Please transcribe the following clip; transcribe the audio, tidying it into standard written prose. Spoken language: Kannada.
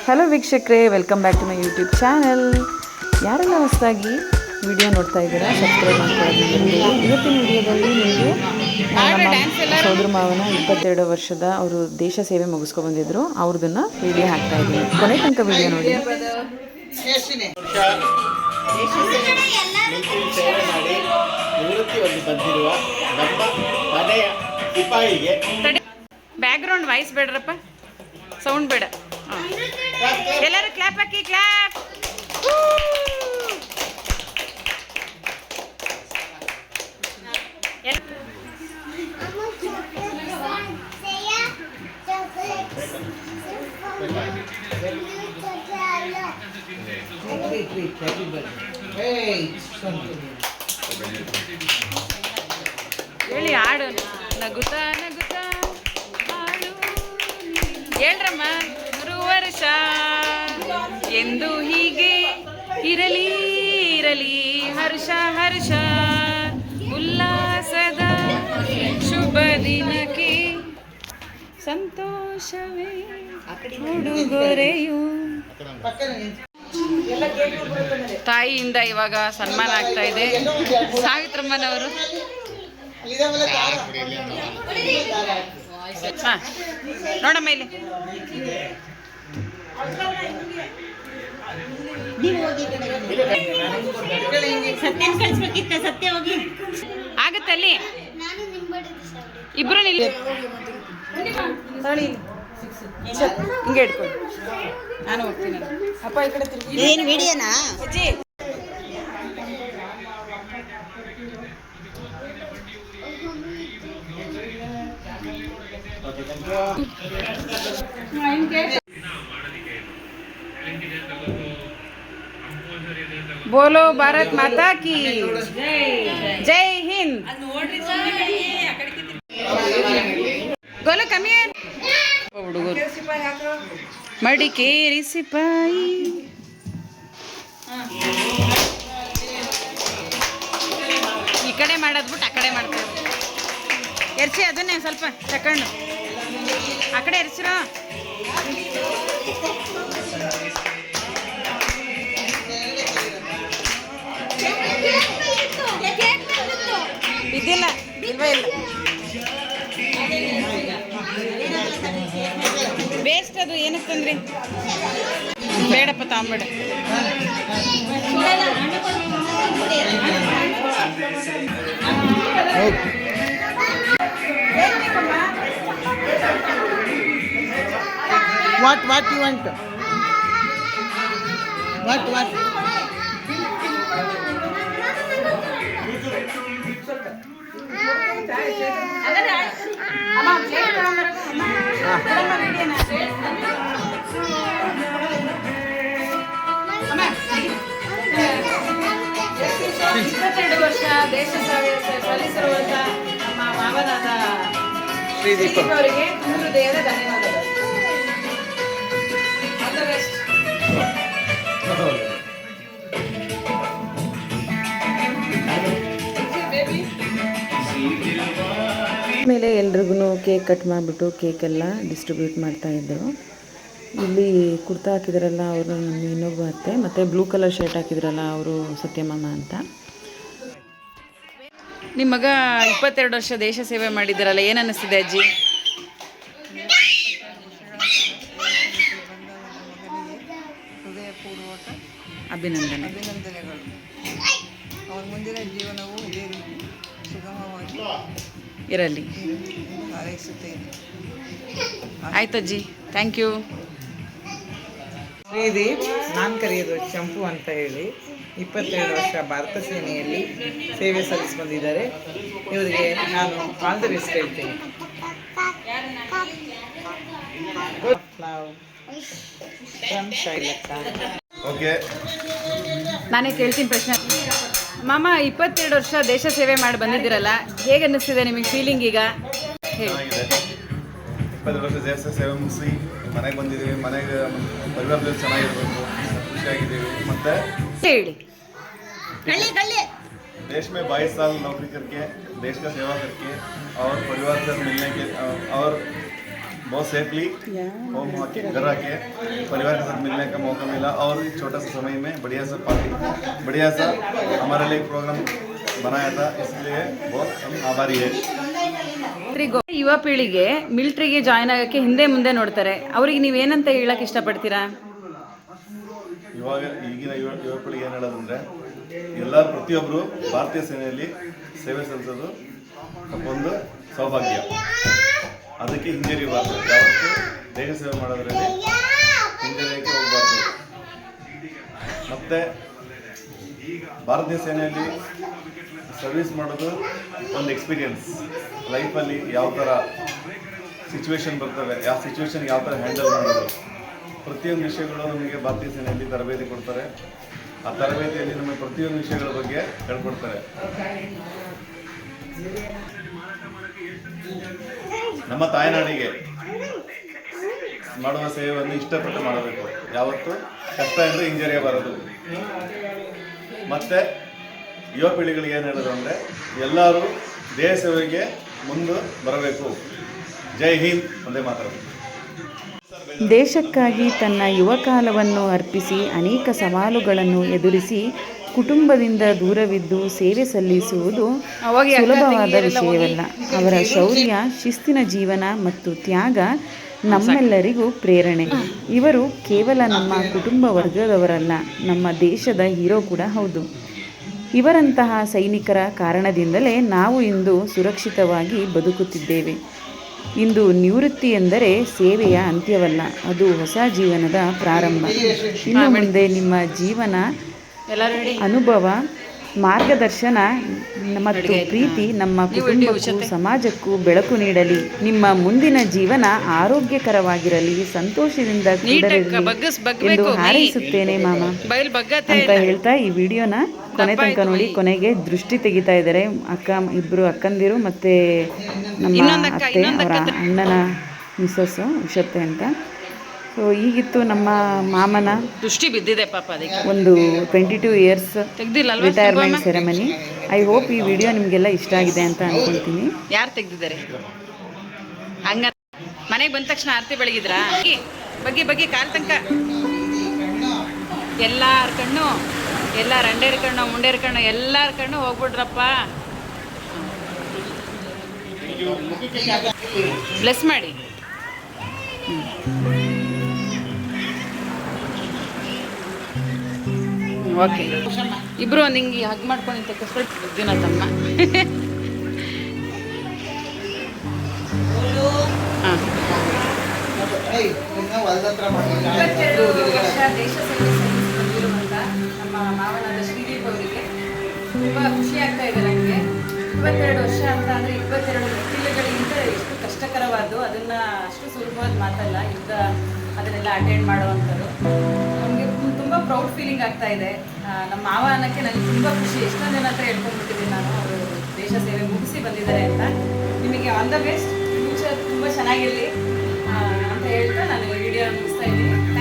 ಹಲೋ ವೀಕ್ಷಕರೇ, welcome back to my YouTube channel. ಯಾರೆಲ್ಲ ಹೊಸದಾಗಿ ವಿಡಿಯೋ ನೋಡ್ತಾ ಇದ್ದೀರಾ ಸಬ್ಸ್ಕ್ರೈಬ್ ಮಾಡ್ಕೊಳ್ಳೋದು. ಇವತ್ತಿನ ವಿಡಿಯೋದಲ್ಲಿ ನಿಮಗೆ ನಮ್ಮ ಸೋದರ ಮಾವನ 22 ವರ್ಷದ ಅವರು ದೇಶ ಸೇವೆ ಮುಗಿಸ್ಕೊಂಡು ಬಂದಿದ್ರು, ಅವ್ರದನ್ನ ವಿಡಿಯೋ ಹಾಕ್ತಾ ಇದ್ದೀನಿ. ಕೊನೆ ತನಕ ವಿಡಿಯೋ ನೋಡಿ. ಬ್ಯಾಕ್ಗ್ರೌಂಡ್ ವಾಯ್ಸ್ ಬೇಡ್ರಪ್ಪ, ಸೌಂಡ್ ಬೇಡ. ಎಲ್ಲರೂ ಕ್ಲಾಪ್ ಹಾಕಿ, ಕ್ಲಾಪ್. ಹೇಳಿ ಹಾಡು, ನಗುತ್ತಾ ನಗುತ್ತಾ ಹಾಡು ಹೇಳ್ರಮ್ಮ. 100 ವರ್ಷ ಎಂದು ಹೀಗೆ ಇರಲಿ ಇರಲಿ, ಹರ್ಷ ಹರ್ಷ ಉಲ್ಲಾಸದ ಶುಭ ದಿನಕ್ಕೆ ಸಂತೋಷವೇ ಉಡುಗೊರೆಯು. ತಾಯಿಯಿಂದ ಇವಾಗ ಸನ್ಮಾನ ಆಗ್ತಾ ಇದೆ. ಸಾವಿತ್ರಮ್ಮನವರು ನೋಡಮ್ಮ ಇಲ್ಲಿ. ಆಗತ್ತಲ್ಲಿ ಇಬ್ರು ನಿಲ್ಲಿ. ಹಿಂಗೆ ಇಟ್ಕೊಂಡು ನಾನು ಹೋಗ್ತೀನಿ. ಅಪ್ಪ ಈ ಕಡೆ ತಿರುಗಿ. ಏನು ವಿಡಿಯೋನಾ ಅಜ್ಜಿ? बोलो भारत माता की जय हिंद. गोलो कमी ಹುಡುಗರು ಮಡಿಕೇರಿ ಸಿಪಾಯಿ. ಈ ಕಡೆ ಮಾಡೋದ್ಬಿಟ್ಟು ಆ ಕಡೆ ಮಾಡ್ತಾರೆ. ಎರ್ಸಿ ಅದನ್ನೇ ಸ್ವಲ್ಪ ತಕೊಂಡು ಆ ಕಡೆ ಎರ್ಸಿರೋ. ಇದಿಲ್ಲ ಇಲ್ವೇ ಇಲ್ಲ, ವೇಸ್ಟ್ ಅದು. ಏನಕ್ಕೆ ತಂದ್ರಿ? ಬೇಡಪ್ಪ, ತಾಂಬೇಡ. What you want? What? ವರ್ಷ ದೇಶ ಸೇವೆ ಸಲ್ಲಿಸಿರುವಂತ ನಮ್ಮ ಮಾವನಾದ ಶ್ರೀದೀಪ್ ಅವರಿಗೆ ತುಂಬ ಹೃದಯದ ಧನ್ಯವಾದಗಳು. ಮೇಲೆ ಎಲ್ರಿಗೂ ಕೇಕ್ ಕಟ್ ಮಾಡಿಬಿಟ್ಟು ಕೇಕೆಲ್ಲ ಡಿಸ್ಟ್ರಿಬ್ಯೂಟ್ ಮಾಡ್ತಾಯಿದ್ದರು. ಇಲ್ಲಿ ಕುರ್ತಾ ಹಾಕಿದ್ರಲ್ಲ ಅವರು ನಮ್ಮ ಇನ್ನೊಬ್ಬ ಅತ್ತೆ, ಮತ್ತು ಬ್ಲೂ ಕಲರ್ ಶರ್ಟ್ ಹಾಕಿದ್ರಲ್ಲ ಅವರು ಸತ್ಯಮಾಮ ಅಂತ. ನಿಮ್ಮ ಮಗ 22 ವರ್ಷ ದೇಶ ಸೇವೆ ಮಾಡಿದ್ದಾರಲ್ಲ, ಏನು ಅನ್ನಿಸ್ತಿದೆ ಅಜ್ಜಿ? ಅಭಿನಂದನೆಗಳು. ಅವರ ಮುಂದಿನ ಜೀವನವು ಇದೇ ರೀತಿ ಸುಗಮವಾಗಿ ಇರಲಿ ಹಾರೈಸುತ್ತೇನೆ. ಆಯ್ತು ಅಜ್ಜಿ, ಥ್ಯಾಂಕ್ ಯು. ಶ್ರೀದೀಪ್, ನಾನು ಕರೆಯೋದು ಚಂಪು ಅಂತ ಹೇಳಿ, 22 ವರ್ಷ ಭಾರತ ಸೇನೆಯಲ್ಲಿ ಸೇವೆ ಸಲ್ಲಿಸಿ ಬಂದಿದ್ದಾರೆ. ಇವರಿಗೆ ನಾನು ಆಲ್ ದ ಬೆಸ್ಟ್ ಹೇಳ್ತೀನಿ. ನಾನೇ ಕೇಳ್ತೀನಿ ಪ್ರಶ್ನೆ. ಮಾಮ 22 ವರ್ಷ ದೇಶ ಸೇವೆ ಮಾಡಿ ಬಂದಿದ್ದೀರಲ್ಲ, ಹೇಗೆ ಅನ್ನಿಸ್ತಿದೆ ನಿಮಗೆ ಫೀಲಿಂಗ್ ಈಗ? ಹೇಳಿ. 20 ವರ್ಷ ದೇಶ ಸೇವೆ ಮುಗಿಸಿ ಮನೆಗೆ ಬಂದಿದ್ದೀವಿ. ಮನೆಗೆ ಪರಿವಾರದಲ್ಲಿ ಚೆನ್ನಾಗಿರ್ಬೇಕು, ಖುಷಿಯಾಗಿದ್ದೀವಿ. ಮತ್ತು ಹೇಳಿ, देश में 22 साल नौकरी करके देश का सेवा करके और परिवार से मिलने के और बहुत सेफली होम आके घर आके परिवार के साथ मिलने का मौका मिला और छोटा सा समय में बढ़िया सा पार्टी बढ़िया सा हमारे लिए प्रोग्राम बनाया था, इसलिए बहुत हम आभारी है। ಯುವ ಪೀಳಿಗೆ ಮಿಲಿಟ್ರಿಗೆ ಜಾಯ್ನ್ ಆಗೋಕ್ಕೆ ಹಿಂದೆ ಮುಂದೆ ನೋಡ್ತಾರೆ, ಅವ್ರಿಗೆ ನೀವೇನಂತ ಹೇಳಕ್ಕೆ ಇಷ್ಟಪಡ್ತೀರಾ? ಇವಾಗ ಈಗಿನ ಯುವ ಪೀಳಿಗೆ ಏನು ಹೇಳೋದಂದರೆ ಎಲ್ಲರೂ ಪ್ರತಿಯೊಬ್ಬರು ಭಾರತೀಯ ಸೇನೆಯಲ್ಲಿ ಸೇವೆ ಸಲ್ಲಿಸೋದು ಒಂದು ಸೌಭಾಗ್ಯ, ಅದಕ್ಕೆ ಹಿಂಜರಿಬಾರ್ದು. ಯಾವತ್ತೂ ದೇಶ ಸೇವೆ ಮಾಡೋದ್ರಲ್ಲಿ ಹಿಂಜರಿಯಕ್ಕೆ ಹೋಗಬಾರ್ದು. ಮತ್ತು ಭಾರತೀಯ ಸೇನೆಯಲ್ಲಿ ಸರ್ವಿಸ್ ಮಾಡೋದು ಒಂದು ಎಕ್ಸ್ಪೀರಿಯನ್ಸ್. ಲೈಫಲ್ಲಿ ಯಾವ ಥರ ಸಿಚುವೇಶನ್ ಬರ್ತವೆ, ಯಾವ ಸಿಚುವೇಶನ್ಗೆ ಯಾವ ಥರ ಹ್ಯಾಂಡಲ್ ಮಾಡೋದು, ಪ್ರತಿಯೊಂದು ವಿಷಯಗಳು ನಮಗೆ ಭಾರತೀಯ ಸೇನೆಯಲ್ಲಿ ತರಬೇತಿ ಕೊಡ್ತಾರೆ. ಆ ತರಬೇತಿಯಲ್ಲಿ ನಮಗೆ ಪ್ರತಿಯೊಂದು ವಿಷಯಗಳ ಬಗ್ಗೆ ಹೇಳ್ಕೊಡ್ತಾರೆ. ನಮ್ಮ ತಾಯ್ನಾಡಿಗೆ ಮಾಡುವ ಸೇವೆಯನ್ನು ಇಷ್ಟಪಟ್ಟು ಮಾಡಬೇಕು. ಯಾವತ್ತೂ ಕಷ್ಟ ಅಂದರೆ ಹಿಂಜರಿಯಬಾರದು. ಮತ್ತು ಯುವ ಪೀಳಿಗೆಗಳಿಗೆ ಏನು ಹೇಳೋದು ಅಂದರೆ ಎಲ್ಲರೂ ದೇಶ ಸೇವೆಗೆ ಮುಂದೆ ಬರಬೇಕು. ಜೈ ಹಿಂದ್, ಒಂದೇ ಮಾತಾಡಬೇಕು. ದೇಶಕ್ಕಾಗಿ ತನ್ನ ಯುವಕಾಲವನ್ನು ಅರ್ಪಿಸಿ ಅನೇಕ ಸವಾಲುಗಳನ್ನು ಎದುರಿಸಿ ಕುಟುಂಬದಿಂದ ದೂರವಿದ್ದು ಸೇವೆ ಸಲ್ಲಿಸುವುದು ಸುಲಭವಾದ ವಿಷಯವಲ್ಲ. ಅವರ ಶೌರ್ಯ, ಶಿಸ್ತಿನ ಜೀವನ ಮತ್ತು ತ್ಯಾಗ ನಮ್ಮೆಲ್ಲರಿಗೂ ಪ್ರೇರಣೆ. ಇವರು ಕೇವಲ ನಮ್ಮ ಕುಟುಂಬ ವರ್ಗದವರಲ್ಲ, ನಮ್ಮ ದೇಶದ ಹೀರೋ ಕೂಡ ಹೌದು. ಇವರಂತಹ ಸೈನಿಕರ ಕಾರಣದಿಂದಲೇ ನಾವು ಇಂದು ಸುರಕ್ಷಿತವಾಗಿ ಬದುಕುತ್ತಿದ್ದೇವೆ. ಇಂದು ನಿವೃತ್ತಿ ಎಂದರೆ ಸೇವೆಯ ಅಂತ್ಯವಲ್ಲ, ಅದು ಹೊಸ ಜೀವನದ ಪ್ರಾರಂಭ. ಇನ್ನು ಮುಂದೆ ನಿಮ್ಮ ಜೀವನ, ಅನುಭವ, ಮಾರ್ಗದರ್ಶನ ಮತ್ತು ಪ್ರೀತಿ ನಮ್ಮ ಕುಟುಂಬಕ್ಕೂ ಸಮಾಜಕ್ಕೂ ಬೆಳಕು ನೀಡಲಿ. ನಿಮ್ಮ ಮುಂದಿನ ಜೀವನ ಆರೋಗ್ಯಕರವಾಗಿರಲಿ, ಸಂತೋಷದಿಂದ ಕೂಡಿರಲಿ ಎಂದು ಹಾರೈಸುತ್ತೇನೆ ಮಾಮ ಅಂತ ಹೇಳ್ತಾ ಈ ವಿಡಿಯೋನ ಕೊನೆ ತನಕ ನೋಡಿ. ಕೊನೆಗೆ ದೃಷ್ಟಿ ತೆಗಿತಾ ಇದ್ದಾರೆ ಇಬ್ಬರು ಅಕ್ಕಂದಿರು ಮತ್ತು ನಮ್ಮ ಅತ್ತೆ, ಅವರ ಅಣ್ಣನ ಮಿಸ್ಸಸ್ಸು ಉಷತ್ತೆ ಅಂತ. ಸೊ ಈಗಿತ್ತು ನಮ್ಮ ಮಾಮನ ದೃಷ್ಟಿ ಬಿದ್ದಿದೆ ಪಾಪ ಅದಕ್ಕೆ ಒಂದು 22 years retirement ceremony. I hope ಈ ವಿಡಿಯೋ ನಿಮಗೆಲ್ಲ ಇಷ್ಟ ಆಗಿದೆ ಅಂತ ಅನ್ಕೊಳ್ತೀನಿ. ಯಾರು ತೆಗ್ದಿದ್ದಾರೆ? ಹಂಗ ಮನೆಗೆ ಬಂದ ತಕ್ಷಣ ಆರತಿ ಬೆಳಗಿದ್ರಾ? ಬಗ್ಗೆ ಕಾಲ್ ತನಕ ಎಲ್ಲಾರ ಕಣ್ಣು, ಎಲ್ಲ ರಂಡೇರ ಕಣ್ಣು, ಮುಂಡೇರ ಕಣ್ಣು, ಎಲ್ಲಾರ ಕಣ್ಣು ಹೋಗ್ಬಿಡ್ರಪ್ಪ. ಬ್ಲೆಸ್ ಮಾಡಿ. ಓಕೆ, ಇಬ್ರು ಒಂದು ಹಿಂಗೆ ಹಗ್ ಮಾಡ್ಕೊಂಡು ತೆಗೆಸ್ಬಿಟ್ಟು ಬುದ್ಧಿನ ತಮ್ಮ. ಹಾಂ, 22 ವರ್ಷ ದೇಶ ಸೇವೆ ಸಲ್ಲಿಸಿರುವಂಥ ನಮ್ಮ ಮಾವನಾದ ಶ್ರೀದೀಪ್ ಅವರಿಗೆ ತುಂಬ ಖುಷಿ ಆಗ್ತಾ ಇದೆ ನನಗೆ. 22 ವರ್ಷ ಅಂತ ಅಂದರೆ 22 ಮೆಟ್ಟಿಲುಗಳಿಗಿಂತ ಎಷ್ಟು ಕಷ್ಟಕರವಾದ್ದು, ಅದನ್ನು ಅಷ್ಟು ಸುಲಭವಾದ ಮಾತಲ್ಲ ಯುದ್ಧ ಅದನ್ನೆಲ್ಲ ಅಟೆಂಡ್ ಮಾಡುವಂಥದ್ದು. ನಮಗೆ ತುಂಬ ಪ್ರೌಡ್ ಫೀಲಿಂಗ್ ಆಗ್ತಾ ಇದೆ. ನಮ್ಮ ಮಾವ ಅನ್ನೋಕ್ಕೆ ನನಗೆ ತುಂಬ ಖುಷಿ. ಎಷ್ಟೊಂದು ಜನ ಹತ್ರ ಹೇಳ್ಕೊಂಡ್ಬಿಟ್ಟಿದ್ದೀನಿ ನಾನು, ಅವರು ದೇಶ ಸೇವೆ ಮುಗಿಸಿ ಬಂದಿದ್ದಾರೆ ಅಂತ. ನಿಮಗೆ ಆಲ್ ದ ಬೆಸ್ಟ್, ಫ್ಯೂಚರ್ ತುಂಬ ಚೆನ್ನಾಗಿರಲಿ ಅಂತ ಹೇಳ್ತಾ ನಾನು ವಿಡಿಯೋ ಮುಗಿಸ್ತಾ ಇದ್ದೀನಿ.